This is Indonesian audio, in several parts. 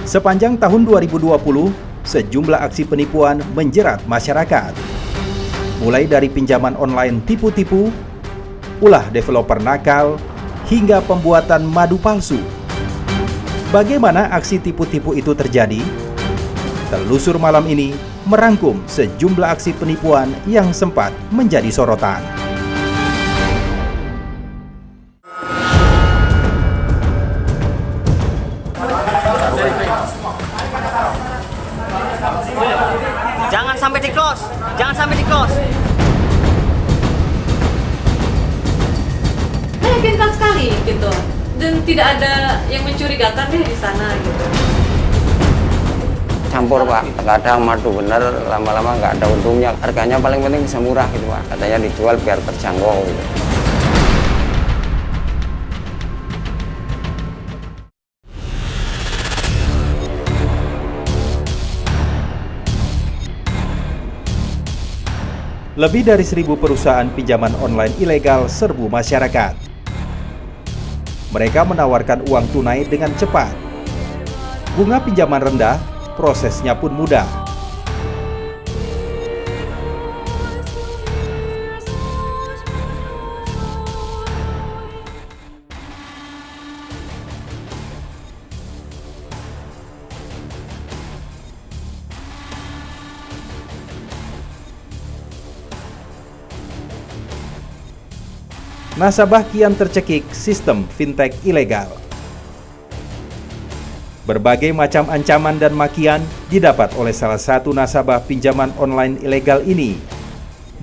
Sepanjang tahun 2020, sejumlah aksi penipuan menjerat masyarakat. Mulai dari pinjaman online tipu-tipu, ulah developer nakal, hingga pembuatan madu palsu. Bagaimana aksi tipu-tipu itu terjadi? Telusur malam ini merangkum sejumlah aksi penipuan yang sempat menjadi sorotan. Jangan sampai di close, jangan sampai di close. Meyakinkan sekali gitu, dan tidak ada yang mencurigakan deh di sana gitu. Campur Pak, kadang madu bener, lama-lama nggak ada untungnya. Harganya paling penting bisa murah gitu Pak, katanya dijual biar terjangkau gitu. Lebih dari 1.000 perusahaan pinjaman online ilegal serbu masyarakat. Mereka menawarkan uang tunai dengan cepat. Bunga pinjaman rendah, prosesnya pun mudah. Nasabah kian tercekik sistem fintech ilegal. Berbagai macam ancaman dan makian didapat oleh salah satu nasabah pinjaman online ilegal ini.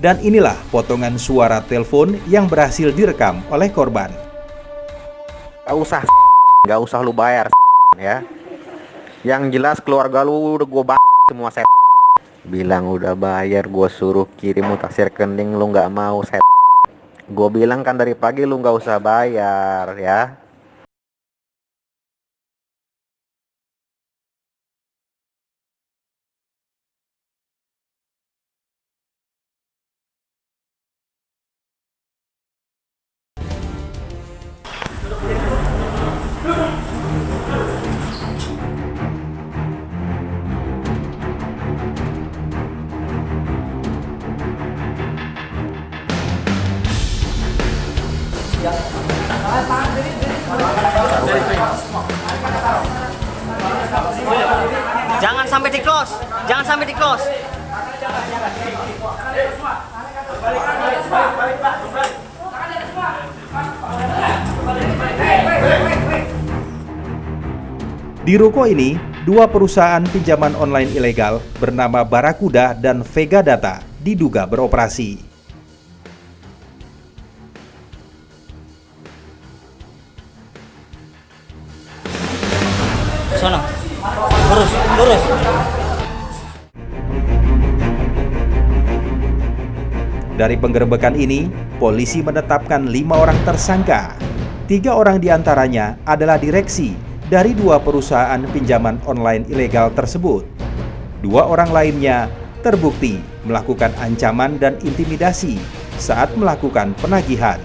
Dan inilah potongan suara telepon yang berhasil direkam oleh korban. Gak usah lu bayar ya. Yang jelas keluarga lu udah gua semua saya. Bilang udah bayar, gua suruh kirim mutakhir rekening, lu nggak mau saya. Gue bilang kan dari pagi lu nggak usah bayar ya. Jangan sampai di close, jangan sampai di close. Di ruko ini, dua perusahaan pinjaman online ilegal bernama Barakuda dan Vega Data diduga beroperasi. Sana, lurus, lurus. Dari penggerebekan ini, polisi menetapkan 5 orang tersangka. 3 orang diantaranya adalah direksi dari 2 perusahaan pinjaman online ilegal tersebut. 2 orang lainnya terbukti melakukan ancaman dan intimidasi saat melakukan penagihan.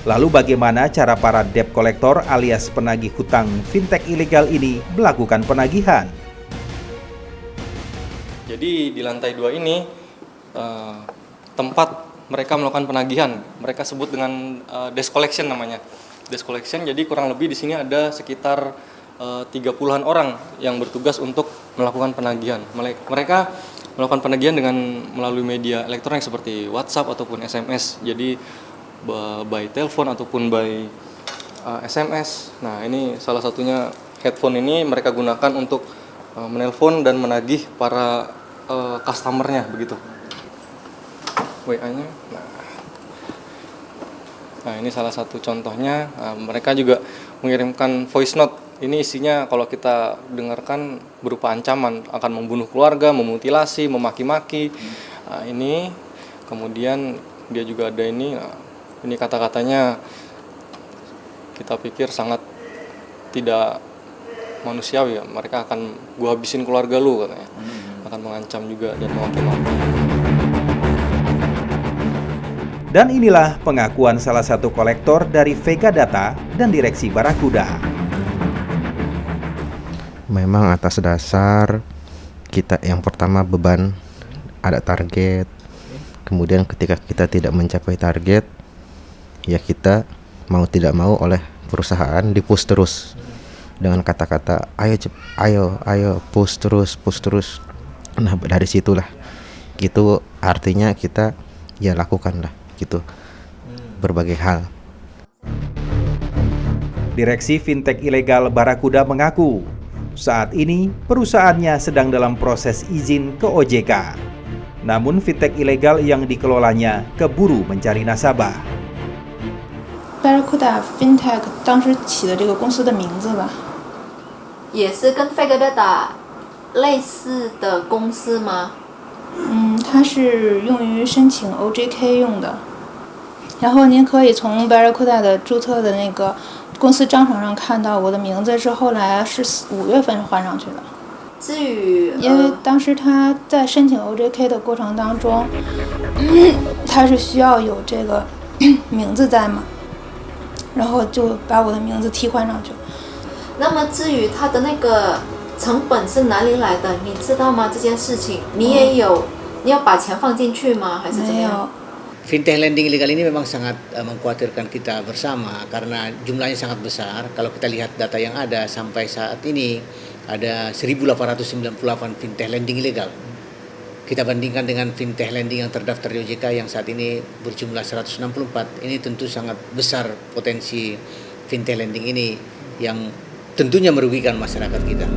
Lalu bagaimana cara para debt collector alias penagih hutang fintech ilegal ini melakukan penagihan? Jadi di lantai 2 ini tempat mereka melakukan penagihan. Mereka sebut dengan desk collection namanya. Desk collection, jadi kurang lebih di sini ada sekitar 30-an orang yang bertugas untuk melakukan penagihan. Mereka melakukan penagihan dengan melalui media elektronik seperti WhatsApp ataupun SMS. Jadi by telepon ataupun by SMS. Nah, ini salah satunya headphone ini mereka gunakan untuk menelpon dan menagih para customernya begitu. WA-nya. Nah, ini salah satu contohnya. Mereka juga mengirimkan voice note. Ini isinya kalau kita dengarkan berupa ancaman akan membunuh keluarga, memutilasi, memaki-maki. Nah, ini kemudian dia juga ada ini. Ini kata-katanya kita pikir sangat tidak manusiawi ya. Mereka akan gua habisin keluarga lu katanya. Akan mengancam juga dan memaki-maki. Dan inilah pengakuan salah satu kolektor dari Vega Data dan Direksi Barakuda. Memang atas dasar kita yang pertama beban, ada target. Kemudian ketika kita tidak mencapai target, ya kita mau tidak mau oleh perusahaan di-push terus dengan kata-kata ayo push terus. Nah, dari situlah gitu artinya kita ya lakukanlah gitu berbagai hal. Direksi fintech ilegal Barakuda mengaku saat ini perusahaannya sedang dalam proses izin ke OJK. Namun fintech ilegal yang dikelolanya keburu mencari nasabah. Barakuda Fintech 当时起的这个公司的名字吧，也是跟 Fake Data 类似的公司吗？它是用于申请 OJK 用的。然后您可以从 Barakuda 的注册的那个公司章程上看到，我的名字是后来是5月份换上去的。至于因为当时他在申请 OJK 的过程当中，他是需要有这个名字在嘛，然后就把我的名字替换上去。那么至于它的那个成本是哪里来的，你知道吗？这件事情你也有，你要把钱放进去吗？还是怎么样？ Fintech lending ilegal ini memang sangat mengkhawatirkan kita bersama karena jumlahnya sangat besar. Kalau kita lihat data yang ada sampai saat ini ada 1.898 fintech lending ilegal. Kita bandingkan dengan fintech lending yang terdaftar di OJK yang saat ini berjumlah 164. Ini tentu sangat besar potensi fintech lending ini yang tentunya merugikan masyarakat kita.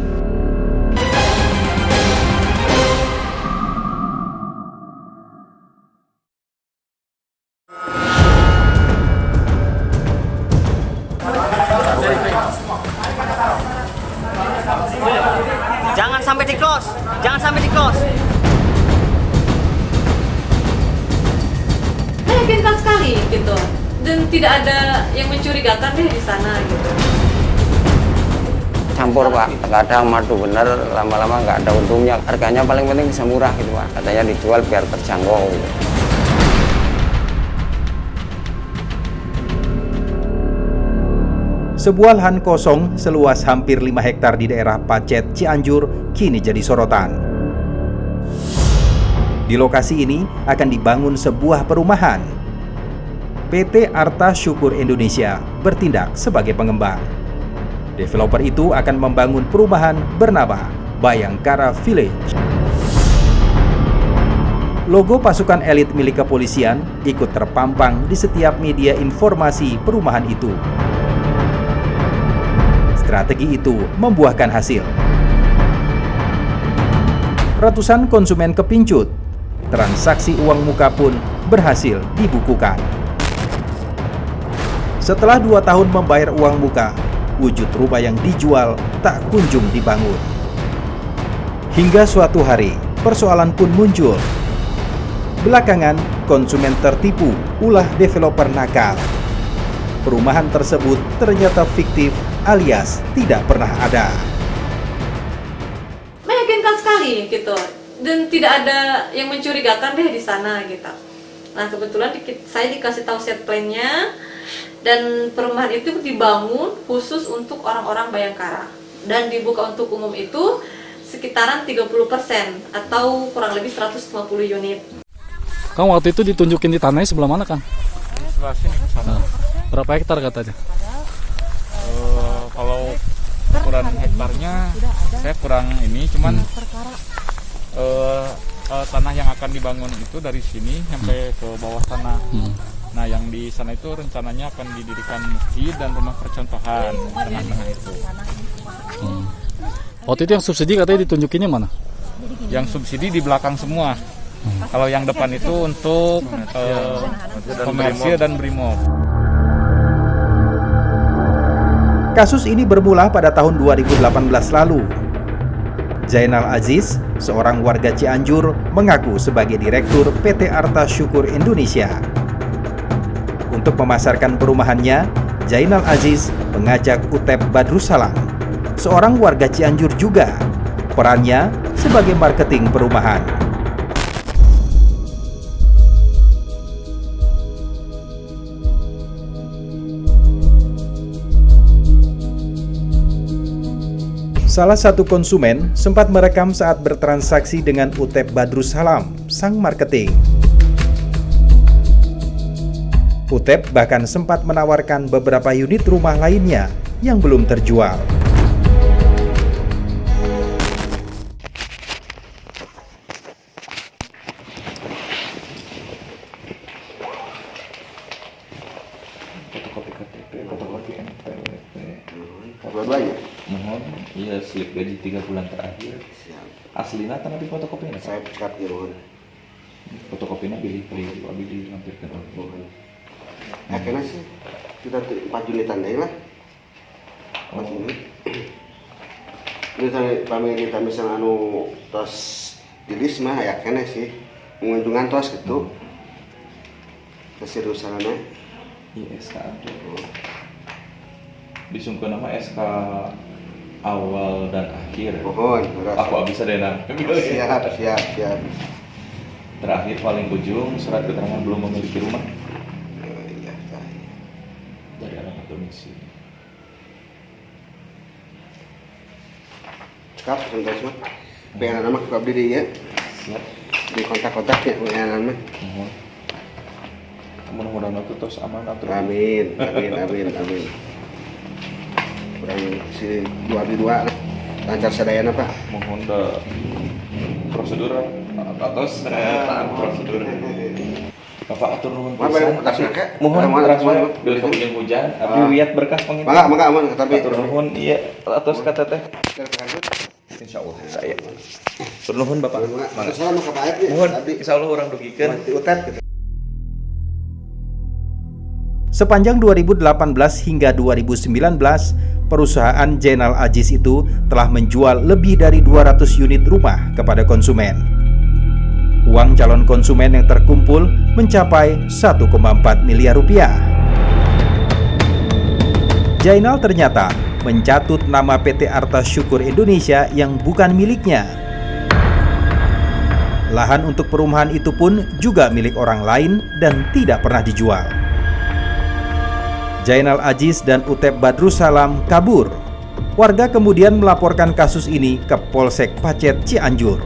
Jangan sampai di close. Jangan sampai di close. Meyakinkan sekali gitu. Dan tidak ada yang mencurigakan deh di sana gitu. Campur Pak, kadang madu bener, lama-lama nggak ada untungnya. Harganya paling penting bisa murah gitu Pak. Katanya dijual biar terjangkau. Sebuah lahan kosong seluas hampir 5 hektar di daerah Pacet, Cianjur kini jadi sorotan. Di lokasi ini akan dibangun sebuah perumahan. PT Arta Syukur Indonesia bertindak sebagai pengembang. Developer itu akan membangun perumahan bernama Bayangkara Village. Logo pasukan elit milik kepolisian ikut terpampang di setiap media informasi perumahan itu. Strategi itu membuahkan hasil. Ratusan konsumen kepincut, transaksi uang muka pun berhasil dibukukan. Setelah 2 tahun membayar uang muka, wujud rumah yang dijual tak kunjung dibangun. Hingga suatu hari, persoalan pun muncul. Belakangan, konsumen tertipu ulah developer nakal. Perumahan tersebut ternyata fiktif alias tidak pernah ada. Meyakinkan sekali gitu. Dan tidak ada yang mencurigakan deh di sana gitu. Nah kebetulan saya dikasih tahu set plan-nya dan perumahan itu dibangun khusus untuk orang-orang Bayangkara dan dibuka untuk umum itu sekitaran 30% atau kurang lebih 150 unit. Kang waktu itu ditunjukin di tanahnya sebelah mana Kang? Sebelah sini ke sana. Berapa hektar katanya? Kalau ukuran hektarnya saya kurang ini, cuman tanah yang akan dibangun itu dari sini sampai ke bawah tanah. Nah, yang di sana itu rencananya akan didirikan masjid dan rumah percontohan tengah-tengah itu. Waktu itu yang subsidi katanya ditunjukinnya mana? Yang subsidi di belakang semua. Kalau yang depan itu untuk komersil dan brimob. Kasus ini bermula pada tahun 2018 lalu. Zainal Aziz, seorang warga Cianjur, mengaku sebagai direktur PT Arta Syukur Indonesia. Untuk memasarkan perumahannya, Zainal Aziz mengajak Utep Badrussalam, seorang warga Cianjur juga. Perannya sebagai marketing perumahan. Salah satu konsumen sempat merekam saat bertransaksi dengan Utep Badrussalam, sang marketing. Utep bahkan sempat menawarkan beberapa unit rumah lainnya yang belum terjual. Fotokopi KTP, fotokopi NPWP. Dua-duanya. Mohon, iya slip gaji 3 bulan terakhir. Aslinya tanah di fotokopinya. Saya cekat kirun. Fotokopinya pilih hampir ke Akhirnya sih kita 4 unitan deh lah. 4 unit. Ini kami misalnya tos dilis mah ya kene sih mengunjungan tos gitu. Keseriusannya. Iya SK ada. Disungkeun nama SK awal dan akhir. Mohon. Aku bisa deh nah. Siap. Terakhir paling ujung surat keterangan belum memiliki rumah. Iya. Dari alamat domisili. Cekap sebentar semua. Pengen nama ke abdi dia. Siap. Di kontak-kontak ya pengen nama. Mudah-mudahan itu terus aman atur. Amin. Kurang si 2 lancar sadayana Pak. Mohon prosedur atau taat prosedur. Bapak atur nuhun pisan. Mohon transfer bil kemudian hujan. Abdi lihat berkas pengintai. Mangga aman tapi atur nuhun iya atos kata teh. Insyaallah saya. Atur nuhun Bapak. Salam ka baik. Mohon insyaallah urang dugikeun. Sepanjang 2018 hingga 2019, perusahaan Jainal Aziz itu telah menjual lebih dari 200 unit rumah kepada konsumen. Uang calon konsumen yang terkumpul mencapai 1,4 miliar rupiah. Jainal ternyata mencatut nama PT Arta Syukur Indonesia yang bukan miliknya. Lahan untuk perumahan itu pun juga milik orang lain dan tidak pernah dijual. Jainal Aziz dan Utep Badrussalam kabur. Warga kemudian melaporkan kasus ini ke Polsek Pacet Cianjur.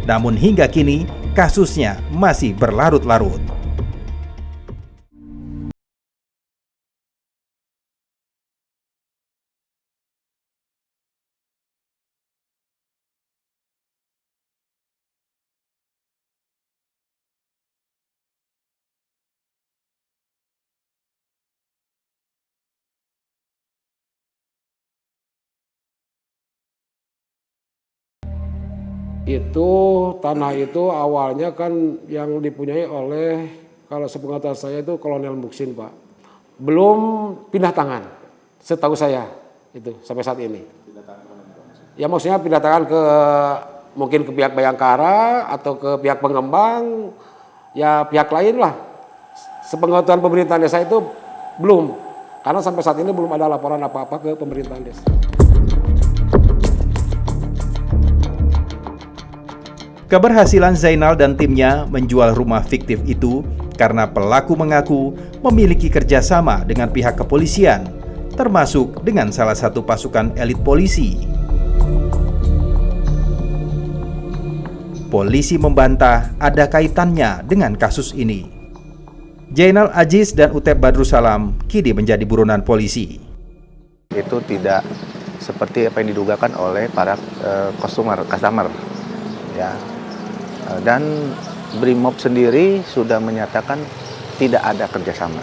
Namun hingga kini kasusnya masih berlarut-larut. Itu tanah itu awalnya kan yang dipunyai oleh, kalau sepengetahuan saya itu Kolonel Muksin Pak, belum pindah tangan setahu saya itu sampai saat ini. Ya maksudnya pindah tangan ke mungkin ke pihak Bayangkara atau ke pihak pengembang, ya pihak lain lah. Sepengetahuan pemerintahan desa itu belum, karena sampai saat ini belum ada laporan apa-apa ke pemerintahan desa. Keberhasilan Zainal dan timnya menjual rumah fiktif itu karena pelaku mengaku memiliki kerjasama dengan pihak kepolisian, termasuk dengan salah satu pasukan elit polisi. Polisi membantah ada kaitannya dengan kasus ini. Jainal Aziz dan Utep Badrussalam kini menjadi buronan polisi. Itu tidak seperti apa yang didugakan oleh para customer, ya. Dan Brimob sendiri sudah menyatakan tidak ada kerjasama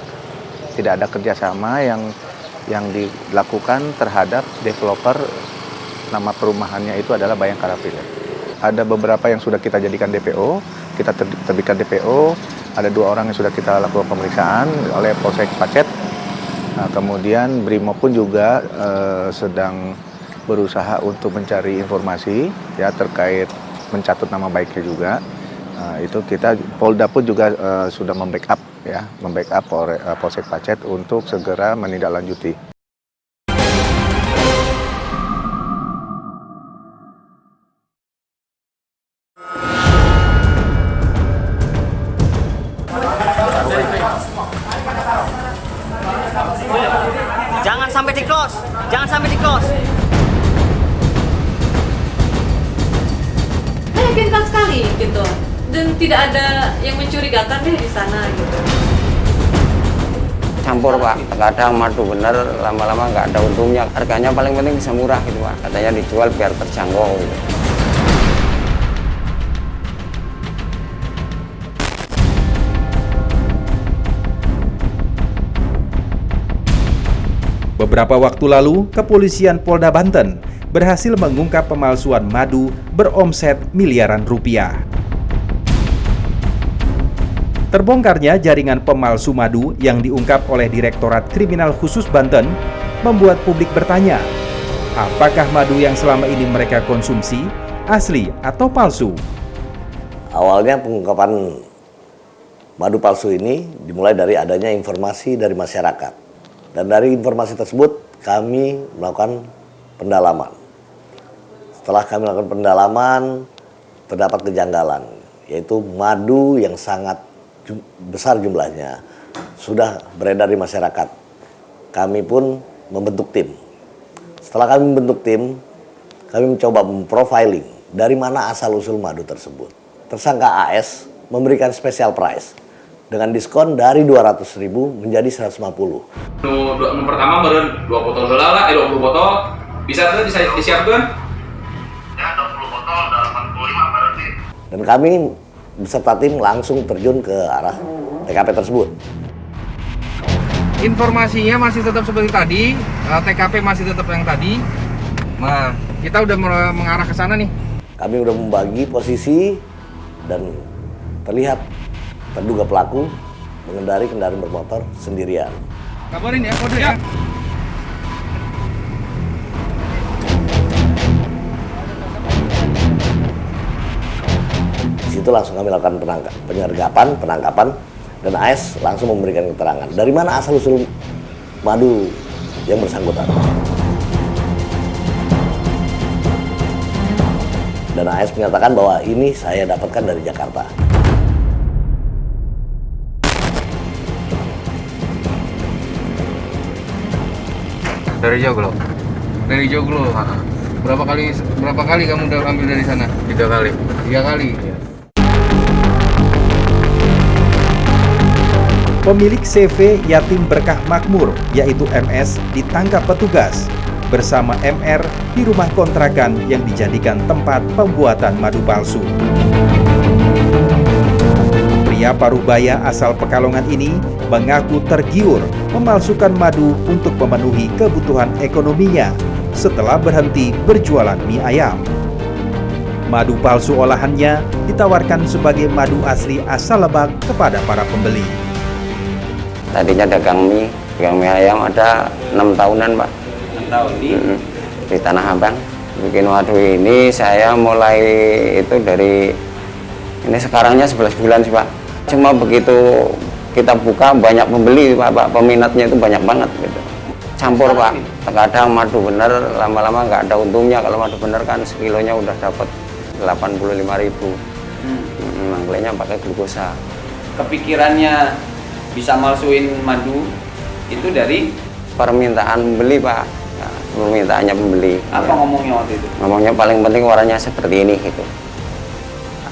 yang dilakukan terhadap developer nama perumahannya itu adalah Bayangkara Villa. Ada beberapa yang sudah kita jadikan DPO, kita terbitkan DPO, ada 2 orang yang sudah kita lakukan pemeriksaan oleh Polsek Pacet. Nah, kemudian Brimob pun juga sedang berusaha untuk mencari informasi ya terkait mencatut nama baiknya juga. Itu kita Polda pun juga sudah membackup Polsek Pacet untuk segera menindaklanjuti. Jangan sampai di close. sekali gitu, dan tidak ada yang mencurigakan deh di sana gitu. Campur Pak, kadang madu bener lama-lama nggak ada untungnya. Harganya paling penting bisa murah gitu Pak, katanya dijual biar terjangkau gitu. Beberapa waktu lalu, kepolisian Polda Banten berhasil mengungkap pemalsuan madu beromset miliaran rupiah. Terbongkarnya jaringan pemalsu madu yang diungkap oleh Direktorat Kriminal Khusus Banten membuat publik bertanya, apakah madu yang selama ini mereka konsumsi asli atau palsu? Awalnya pengungkapan madu palsu ini dimulai dari adanya informasi dari masyarakat. Dan dari informasi tersebut kami melakukan pendalaman. Setelah kami melakukan pendalaman, terdapat kejanggalan, yaitu madu yang sangat besar jumlahnya sudah beredar di masyarakat. Kami pun membentuk tim. Setelah kami membentuk tim, kami mencoba memprofiling dari mana asal-usul madu tersebut. Tersangka AS memberikan special price dengan diskon dari 200.000 menjadi 150. Nu pertama baru 2 botol lah, 20 botol. Bisa disiapkan? Ya, 20 botol dalam 45 berarti. Dan kami beserta tim langsung terjun ke arah TKP tersebut. Informasinya masih tetap seperti tadi, TKP masih tetap yang tadi. Nah, kita udah mengarah ke sana nih. Kami udah membagi posisi dan terlihat terduga pelaku mengendari kendaraan bermotor sendirian. Kabarin ya, kode ya. Di situ langsung kami lakukan penangkapan, dan AS langsung memberikan keterangan dari mana asal-usul madu yang bersangkutan. Dan AS menyatakan bahwa ini saya dapatkan dari Jakarta. Dari Joglo. Dari Joglo. Berapa kali kamu udah ambil dari sana? 3 kali. 3 kali. Ya. Pemilik CV Yatim Berkah Makmur, yaitu MS, ditangkap petugas bersama MR di rumah kontrakan yang dijadikan tempat pembuatan madu palsu. Pria Parubaya asal Pekalongan ini mengaku tergiur memalsukan madu untuk memenuhi kebutuhan ekonominya setelah berhenti berjualan mie ayam. Madu palsu olahannya ditawarkan sebagai madu asli asal Lebak kepada para pembeli. Tadinya dagang mie ayam ada 6 tahunan Pak. 6 tahun di Tanah Abang. Bikin madu ini saya mulai itu dari ini sekarangnya 11 bulan sih Pak. Cuma begitu kita buka banyak pembeli Pak, peminatnya itu banyak banget gitu. Campur Pak, terkadang madu bener lama-lama nggak ada untungnya. Kalau madu bener kan sekilonya udah dapat 85.000. Makanya pakai glukosa. Kepikirannya bisa malsuin madu itu dari permintaan pembeli Pak. Nah, permintaannya pembeli. Apa ngomongnya waktu itu? Ngomongnya paling penting warnanya seperti ini gitu.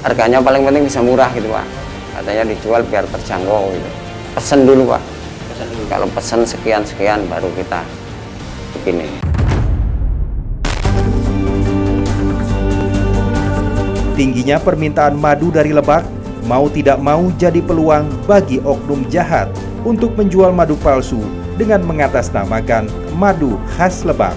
Harganya paling penting bisa murah gitu Pak. Katanya dijual biar terjangkau gitu. Pesen dulu Pak. Pesen dulu. Kalau pesen sekian baru kita begini. Tingginya permintaan madu dari Lebak mau tidak mau jadi peluang bagi oknum jahat untuk menjual madu palsu dengan mengatasnamakan madu khas Lebak.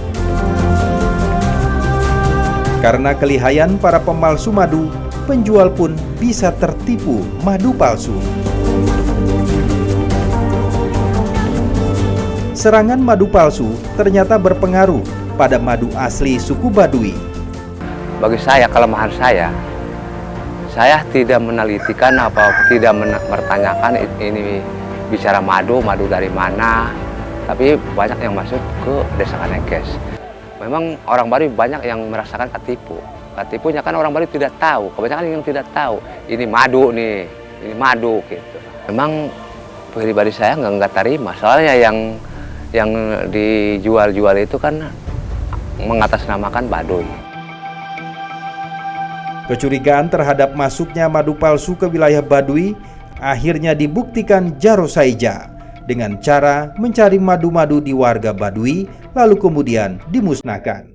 Karena kelihayan para pemalsu madu, penjual pun bisa tertipu madu palsu. Serangan madu palsu ternyata berpengaruh pada madu asli suku Baduy. Bagi saya, kelemahan saya tidak menelitikan apa, tidak mempertanyakan ini bicara madu dari mana. Tapi banyak yang masuk ke Desa Kanekes. Memang orang Baduy banyak yang merasakan ketipu. Ketipunya kan orang Baduy tidak tahu, kebanyakan yang tidak tahu ini madu gitu. Memang pribadi saya nggak terima, soalnya yang dijual-jual itu kan mengatasnamakan Baduy. Kecurigaan terhadap masuknya madu palsu ke wilayah Baduy akhirnya dibuktikan Jaro Saija dengan cara mencari madu-madu di warga Baduy lalu kemudian dimusnahkan.